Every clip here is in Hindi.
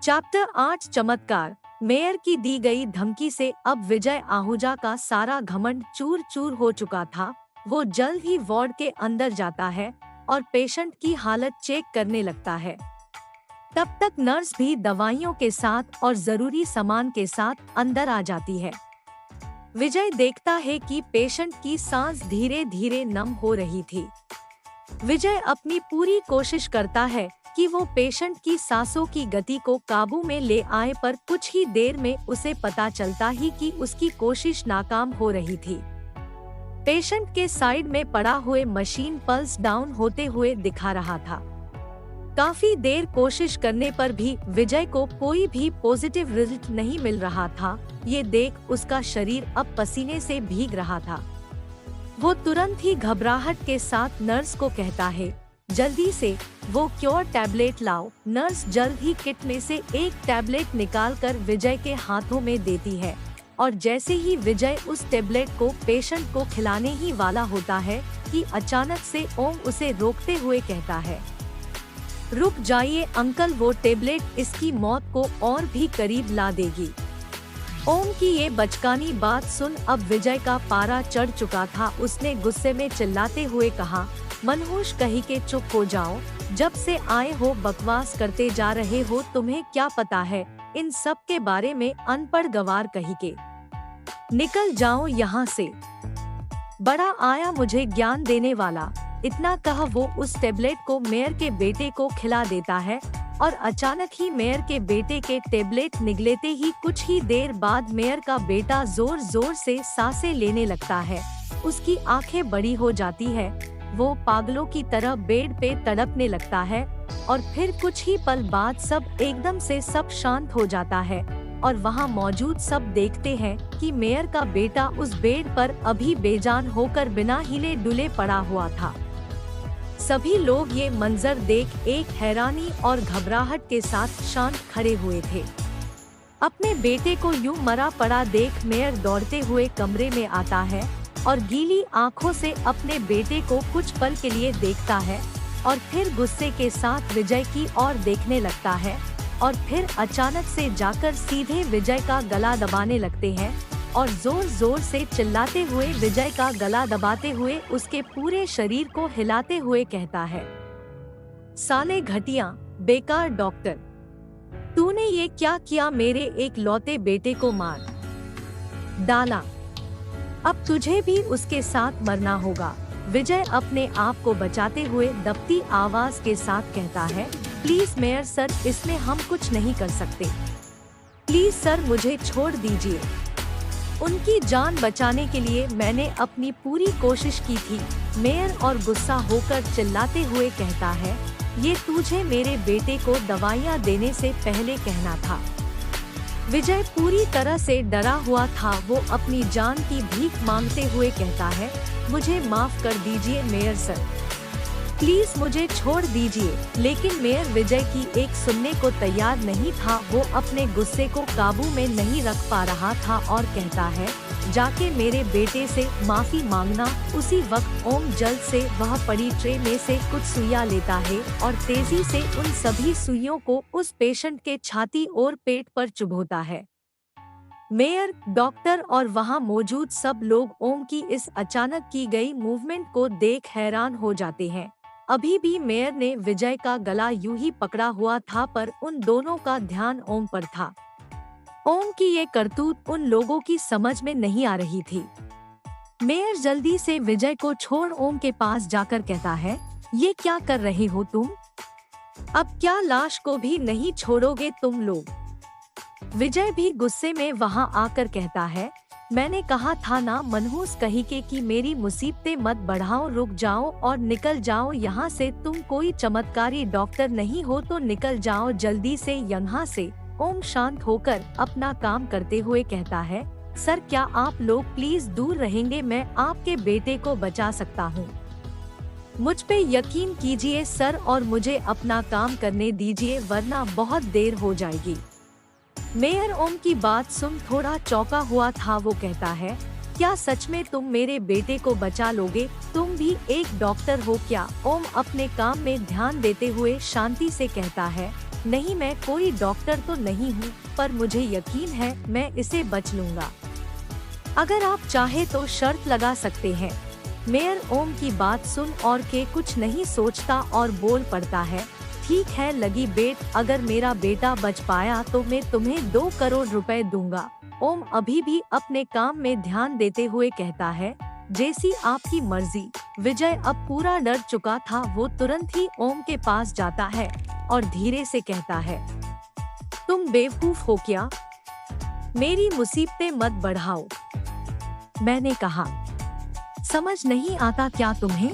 चैप्टर 8 चमत्कार। मेयर की दी गई धमकी से अब विजय आहूजा का सारा घमंड चूर चूर हो चुका था। वो जल्द ही वार्ड के अंदर जाता है और पेशेंट की हालत चेक करने लगता है। तब तक नर्स भी दवाइयों के साथ और जरूरी सामान के साथ अंदर आ जाती है। विजय देखता है कि पेशेंट की सांस धीरे धीरे नम हो रही थी। विजय अपनी पूरी कोशिश करता है कि वो पेशेंट की सांसों की गति को काबू में ले आए, पर कुछ ही देर में उसे पता चलता ही कि उसकी कोशिश नाकाम हो रही थी। पेशेंट के साइड में पड़ा हुए मशीन पल्स डाउन होते हुए दिखा रहा था। काफी देर कोशिश करने पर भी विजय को कोई भी पॉजिटिव रिजल्ट नहीं मिल रहा था। ये देख उसका शरीर अब पसीने से भीग रहा था। वो तुरंत ही घबराहट के साथ नर्स को कहता है, जल्दी से वो क्योर टैबलेट लाओ। नर्स जल्द ही किट में से एक टैबलेट निकालकर विजय के हाथों में देती है और जैसे ही विजय उस टैबलेट को पेशेंट को खिलाने ही वाला होता है कि अचानक से ओम उसे रोकते हुए कहता है, रुक जाइए अंकल, वो टैबलेट इसकी मौत को और भी करीब ला देगी। ओम की ये बचकानी बात सुन अब विजय का पारा चढ़ चुका था। उसने गुस्से में चिल्लाते हुए कहा, मनहूस कहीं के चुप हो जाओ, जब से आए हो बकवास करते जा रहे हो। तुम्हें क्या पता है इन सब के बारे में, अनपढ़ गवार कहीं के। निकल जाओ यहाँ से, बड़ा आया मुझे ज्ञान देने वाला। इतना कह वो उस टैबलेट को मेयर के बेटे को खिला देता है और अचानक ही मेयर के बेटे के टैबलेट निगलते ही कुछ ही देर बाद मेयर का बेटा जोर जोर से सांसें लेने लगता है। उसकी आंखें बड़ी हो जाती है। वो पागलों की तरह बेड पे तड़पने लगता है और फिर कुछ ही पल बाद सब एकदम से सब शांत हो जाता है और वहाँ मौजूद सब देखते हैं कि मेयर का बेटा उस बेड पर अभी बेजान होकर बिना हिले डुले पड़ा हुआ था। सभी लोग ये मंजर देख एक हैरानी और घबराहट के साथ शांत खड़े हुए थे। अपने बेटे को यूं मरा पड़ा देख मेयर दौड़ते हुए कमरे में आता है और गीली आंखों से अपने बेटे को कुछ पल के लिए देखता है और फिर गुस्से के साथ विजय की ओर देखने लगता है और फिर अचानक से जाकर सीधे विजय का गला दबाने लगते हैं और जोर जोर से चिल्लाते हुए विजय का गला दबाते हुए उसके पूरे शरीर को हिलाते हुए कहता है, साले घटिया, बेकार डॉक्टर, तूने ये क्या किया? मेरे एक लौते बेटे को मार डाला, अब तुझे भी उसके साथ मरना होगा। विजय अपने आप को बचाते हुए दबती आवाज के साथ कहता है, प्लीज मेयर सर, इसमें हम कुछ नहीं कर सकते, प्लीज सर मुझे छोड़ दीजिए। उनकी जान बचाने के लिए मैंने अपनी पूरी कोशिश की थी। मेयर और गुस्सा होकर चिल्लाते हुए कहता है, ये तुझे मेरे बेटे को दवाइयाँ देने से पहले कहना था। विजय पूरी तरह से डरा हुआ था। वो अपनी जान की भीख मांगते हुए कहता है, मुझे माफ कर दीजिए मेयर सर, प्लीज मुझे छोड़ दीजिए। लेकिन मेयर विजय की एक सुनने को तैयार नहीं था। वो अपने गुस्से को काबू में नहीं रख पा रहा था और कहता है, जाके मेरे बेटे से माफी मांगना। उसी वक्त ओम जल्द से वह पड़ी ट्रे में से कुछ सुइयां लेता है और तेजी से उन सभी सुइयों को उस पेशेंट के छाती और पेट पर चुभोता है। मेयर, डॉक्टर और वहां मौजूद सब लोग ओम की इस अचानक की गई मूवमेंट को देख हैरान हो जाते हैं। अभी भी मेयर ने विजय का गला यूं ही पकड़ा हुआ था, पर उन दोनों का ध्यान ओम पर था। ओम की ये करतूत उन लोगों की समझ में नहीं आ रही थी। मेयर जल्दी से विजय को छोड़ ओम के पास जाकर कहता है, ये क्या कर रहे हो तुम? अब क्या लाश को भी नहीं छोड़ोगे तुम लोग? विजय भी गुस्से में वहां आकर कहता है, मैंने कहा था ना मनहूस कहीं के कि मेरी मुसीबतें मत बढ़ाओ, रुक जाओ और निकल जाओ यहाँ से। तुम कोई चमत्कारी डॉक्टर नहीं हो तो निकल जाओ जल्दी से यहाँ से। ओम शांत होकर अपना काम करते हुए कहता है, सर क्या आप लोग प्लीज दूर रहेंगे? मैं आपके बेटे को बचा सकता हूँ, मुझ पे यकीन कीजिए सर, और मुझे अपना काम करने दीजिए वरना बहुत देर हो जाएगी। मेयर ओम की बात सुन थोड़ा चौंका हुआ था। वो कहता है, क्या सच में तुम मेरे बेटे को बचा लोगे? तुम भी एक डॉक्टर हो क्या? ओम अपने काम में ध्यान देते हुए शांति से कहता है, नहीं, मैं कोई डॉक्टर तो नहीं हूँ, पर मुझे यकीन है मैं इसे बच लूंगा। अगर आप चाहे तो शर्त लगा सकते हैं। मेयर ओम की बात सुन और के कुछ नहीं सोचता और बोल पड़ता है, ठीक है लगी बेट, अगर मेरा बेटा बच पाया तो मैं तुम्हें 2 करोड़ रुपए दूंगा। ओम अभी भी अपने काम में ध्यान देते हुए कहता है, जैसी आपकी मर्जी। विजय अब पूरा डर चुका था। वो तुरंत ही ओम के पास जाता है और धीरे से कहता है, तुम बेवकूफ हो क्या? मेरी मुसीबतें मत बढ़ाओ। मैंने कहा, समझ नहीं आता क्या तुम्हें?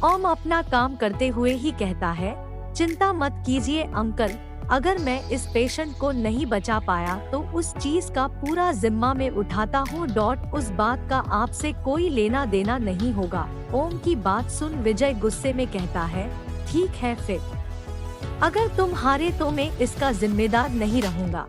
ओम अपना काम करते हुए ही कहता है, चिंता मत कीजिए अंकल, अगर मैं इस पेशेंट को नहीं बचा पाया तो उस चीज का पूरा जिम्मा में उठाता हूँ। उस बात का आपसे कोई लेना देना नहीं होगा। ओम की बात सुन विजय गुस्से में कहता है, ठीक है फिर, अगर तुम हारे तो मैं इसका जिम्मेदार नहीं रहूँगा,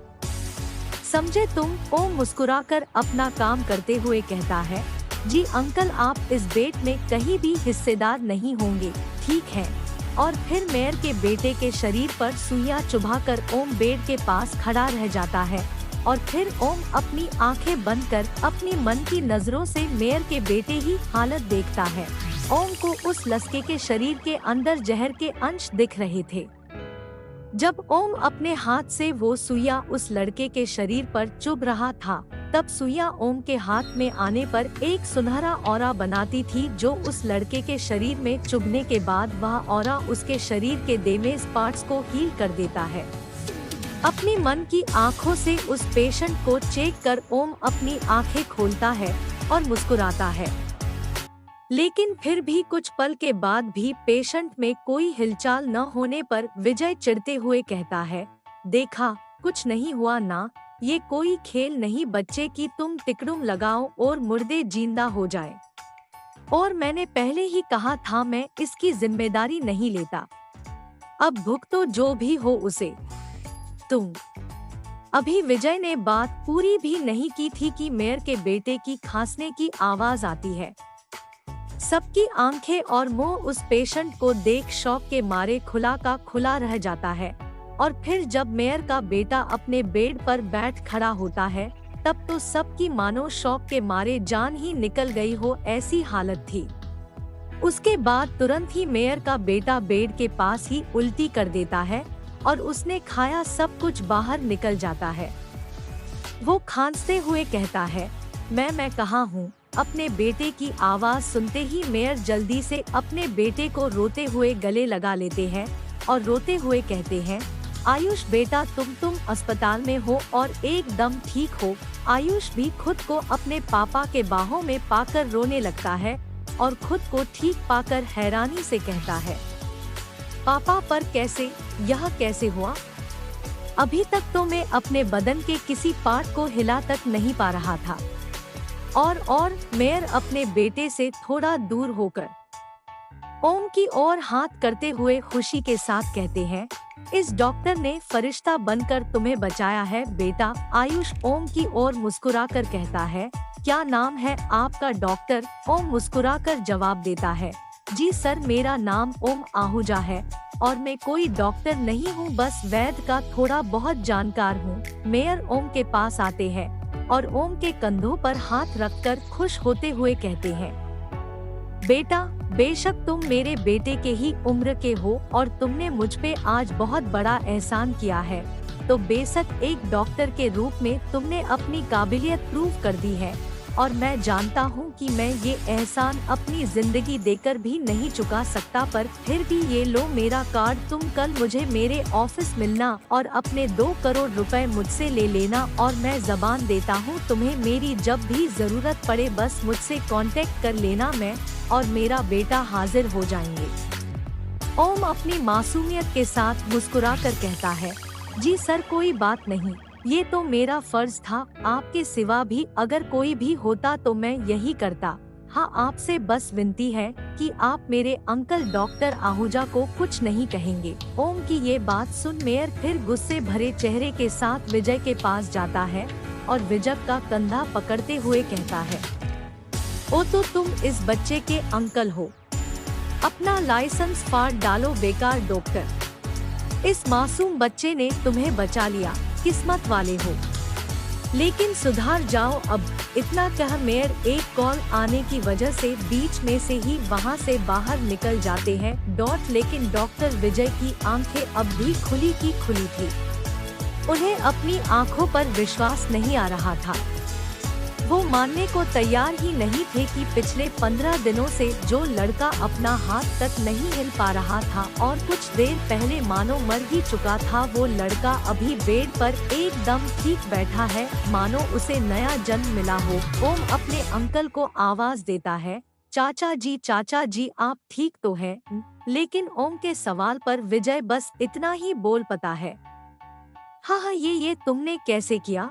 समझे तुम? ओम मुस्कुराकर अपना काम करते हुए कहता है, जी अंकल, आप इस बेट में कहीं भी हिस्सेदार नहीं होंगे, ठीक है? और फिर मेयर के बेटे के शरीर पर सुइयां चुभाकर ओम बेड के पास खड़ा रह जाता है और फिर ओम अपनी आंखें बंद कर अपनी मन की नजरों से मेयर के बेटे ही हालत देखता है। ओम को उस लड़के के शरीर के अंदर जहर के अंश दिख रहे थे। जब ओम अपने हाथ से वो सुइयां उस लड़के के शरीर पर चुभ रहा था, तब सुइयां ओम के हाथ में आने पर एक सुनहरा ऑरा बनाती थी, जो उस लड़के के शरीर में चुभने के बाद वह ऑरा उसके शरीर के डैमेज पार्ट्स को हील कर देता है। अपनी मन की आँखों से उस पेशेंट को चेक कर ओम अपनी आँखें खोलता है और मुस्कुराता है। लेकिन फिर भी कुछ पल के बाद भी पेशेंट में कोई हिलचाल न होने पर विजय चिढ़ते हुए कहता है, देखा, कुछ नहीं हुआ ना, ये कोई खेल नहीं बच्चे की तुम टिकड़ुम लगाओ और मुर्दे जिंदा हो जाए। और मैंने पहले ही कहा था मैं इसकी जिम्मेदारी नहीं लेता। अब भुगतो जो भी हो उसे तुम। अभी विजय ने बात पूरी भी नहीं की थी कि मेयर के बेटे की खांसने की आवाज आती है। सबकी आंखें और मुंह उस पेशेंट को देख शौक के मारे खुला का खुला रह जाता है। और फिर जब मेयर का बेटा अपने बेड पर बैठ खड़ा होता है, तब तो सबकी मानो शौक के मारे जान ही निकल गई हो ऐसी हालत थी। उसके बाद तुरंत ही मेयर का बेटा बेड के पास ही उल्टी कर देता है और उसने खाया सब कुछ बाहर निकल जाता है। वो खांसते हुए कहता है, मैं कहाँ हूँ? अपने बेटे की आवाज सुनते ही मेयर जल्दी से अपने बेटे को रोते हुए गले लगा लेते हैं और रोते हुए कहते हैं, आयुष बेटा, तुम अस्पताल में हो और एकदम ठीक हो। आयुष भी खुद को अपने पापा के बाहों में पाकर रोने लगता है और खुद को ठीक पाकर हैरानी से कहता है, पापा, पर कैसे? यह कैसे हुआ? अभी तक तो मैं अपने बदन के किसी पार्ट को हिला तक नहीं पा रहा था। और मेयर अपने बेटे से थोड़ा दूर होकर ओम की ओर हाथ करते हुए खुशी के साथ कहते हैं, इस डॉक्टर ने फरिश्ता बनकर तुम्हें बचाया है बेटा। आयुष ओम की ओर मुस्कुराकर कहता है, क्या नाम है आपका डॉक्टर? ओम मुस्कुराकर जवाब देता है, जी सर, मेरा नाम ओम आहूजा है और मैं कोई डॉक्टर नहीं हूँ, बस वैद्य का थोड़ा बहुत जानकार हूँ। मेयर ओम के पास आते हैं और ओम के कंधों पर हाथ रखकर खुश होते हुए कहते हैं, बेटा, बेशक तुम मेरे बेटे के ही उम्र के हो और तुमने मुझ पे आज बहुत बड़ा एहसान किया है, तो बेशक एक डॉक्टर के रूप में तुमने अपनी काबिलियत प्रूव कर दी है और मैं जानता हूँ कि मैं ये एहसान अपनी जिंदगी देकर भी नहीं चुका सकता, पर फिर भी ये लो मेरा कार्ड, तुम कल मुझे मेरे ऑफिस मिलना और अपने 2 करोड़ रुपए मुझसे ले लेना और मैं जबान देता हूँ तुम्हें मेरी जब भी जरूरत पड़े बस मुझसे कांटेक्ट कर लेना, मैं और मेरा बेटा हाजिर हो जाएंगे। ओम अपनी मासूमियत के साथ मुस्कुराकर कहता है, जी सर, कोई बात नहीं, ये तो मेरा फर्ज था, आपके सिवा भी अगर कोई भी होता तो मैं यही करता। हाँ, आपसे बस विनती है कि आप मेरे अंकल डॉक्टर आहूजा को कुछ नहीं कहेंगे। ओम की ये बात सुन मेयर फिर गुस्से भरे चेहरे के साथ विजय के पास जाता है और विजय का कंधा पकड़ते हुए कहता है, ओ तो तुम इस बच्चे के अंकल हो, अपना लाइसेंस फाड़ डालो बेकार डॉक्टर। इस मासूम बच्चे ने तुम्हें बचा लिया, किस्मत वाले हो। लेकिन सुधार जाओ अब। इतना कह मेयर एक कॉल आने की वजह से बीच में से ही वहां से बाहर निकल जाते हैं। लेकिन डॉक्टर विजय की आंखें अब भी खुली की खुली थी। उन्हें अपनी आंखों पर विश्वास नहीं आ रहा था। वो मानने को तैयार ही नहीं थे कि पिछले 15 दिनों से जो लड़का अपना हाथ तक नहीं हिल पा रहा था और कुछ देर पहले मानो मर ही चुका था, वो लड़का अभी बेड पर एकदम ठीक बैठा है, मानो उसे नया जन्म मिला हो। ओम अपने अंकल को आवाज देता है, चाचा जी आप ठीक तो हैं? लेकिन ओम के सवाल पर विजय बस इतना ही बोल पाता है, हाँ हाँ, ये तुमने कैसे किया?